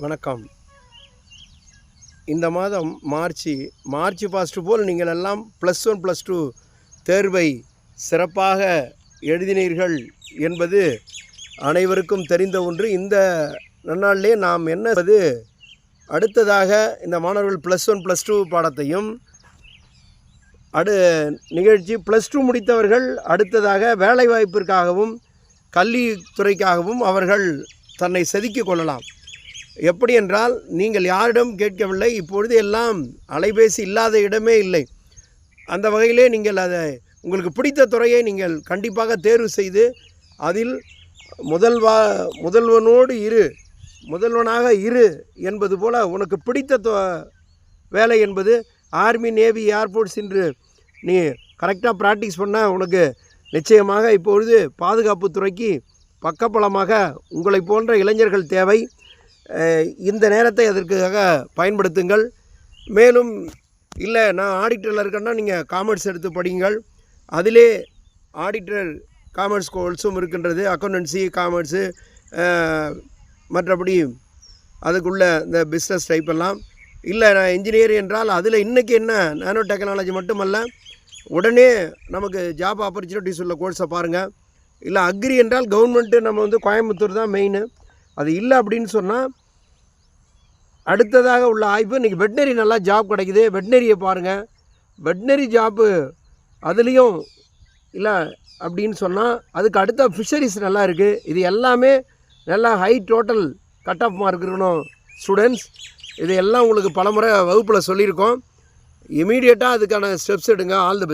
வணக்கம். இந்த மாதம் மார்ச் பாஸ்ட் போல் நீங்கள் எல்லாம் +1 +2 தேர்வை சிறப்பாக எழுதினீர்கள் என்பது அனைவருக்கும் தெரிந்த ஒன்று. இந்த நன்னாளிலே நாம் என்னது அடுத்ததாக இந்த மாணவர்கள் +1 +2 பாடத்தையும் நிகழ்ச்சி +2 முடித்தவர்கள் அடுத்ததாக வேலைவாய்ப்பிற்காகவும் கல்வித்துறைக்காகவும் அவர்கள் தன்னை செதுக்கிக் கொள்ளலாம். எப்படி என்றால், நீங்கள் யாரிடம் கேட்கவில்லை. இப்பொழுது எல்லாம் அலைபேசி இல்லாத இடமே இல்லை. அந்த வகையிலே நீங்கள் அதை உங்களுக்கு பிடித்த துறையை நீங்கள் கண்டிப்பாக தேர்வு செய்து அதில் முதல்வனாக இரு என்பது போல் உனக்கு பிடித்த வேலை என்பது ஆர்மி, நேவி, ஏர்ஃபோர்ஸ் என்று நீ கரெக்டாக ப்ராக்டிஸ் பண்ணால் உனக்கு நிச்சயமாக இப்பொழுது பாதுகாப்பு துறைக்கு பக்கபலமாக உங்களை போன்ற இளைஞர்கள் தேவை. இந்த நேரத்தை அதற்காக பயன்படுத்துங்கள். மேலும் இல்லை நான் ஆடிட்டரில் இருக்கேன்னா நீங்கள் காமர்ஸ் எடுத்து படியுங்கள். அதிலே ஆடிட்டர் காமர்ஸ் கோர்ஸும் இருக்கின்றது. அக்கௌண்டன்சி, காமர்ஸு, மற்றபடி அதுக்குள்ள இந்த பிஸ்னஸ் டைப்பெல்லாம். இல்லை நான் இன்ஜினியர் என்றால் அதில் இன்றைக்கி என்ன நானோ டெக்னாலஜி மட்டுமல்ல, உடனே நமக்கு ஜாப் ஆப்பர்ச்சுனிட்டிஸ் உள்ள கோர்ஸை பாருங்கள். இல்லை அக்ரி என்றால் கவர்மெண்ட்டு நம்ம கோயம்புத்தூர் தான் மெயின். அது இல்லை அப்படின்னு சொன்னால் அடுத்ததாக உள்ள ஆய்வு இன்றைக்கி வெட்னரி நல்லா ஜாப் கிடைக்குது, வெட்னரியை பாருங்கள். வெட்னரி ஜாப்பு அதுலேயும் இல்லை அப்படின்னு சொன்னால் அதுக்கு அடுத்த ஃபிஷரிஸ் நல்லா இருக்குது. இது எல்லாமே நல்லா high total cut off mark இருக்கணும் ஸ்டூடெண்ட்ஸ். இது எல்லாம் உங்களுக்கு பலமுறை வகுப்பில் சொல்லியிருக்கோம். இமீடியட்டாக அதுக்கான ஸ்டெப்ஸ் எடுங்க. All the best.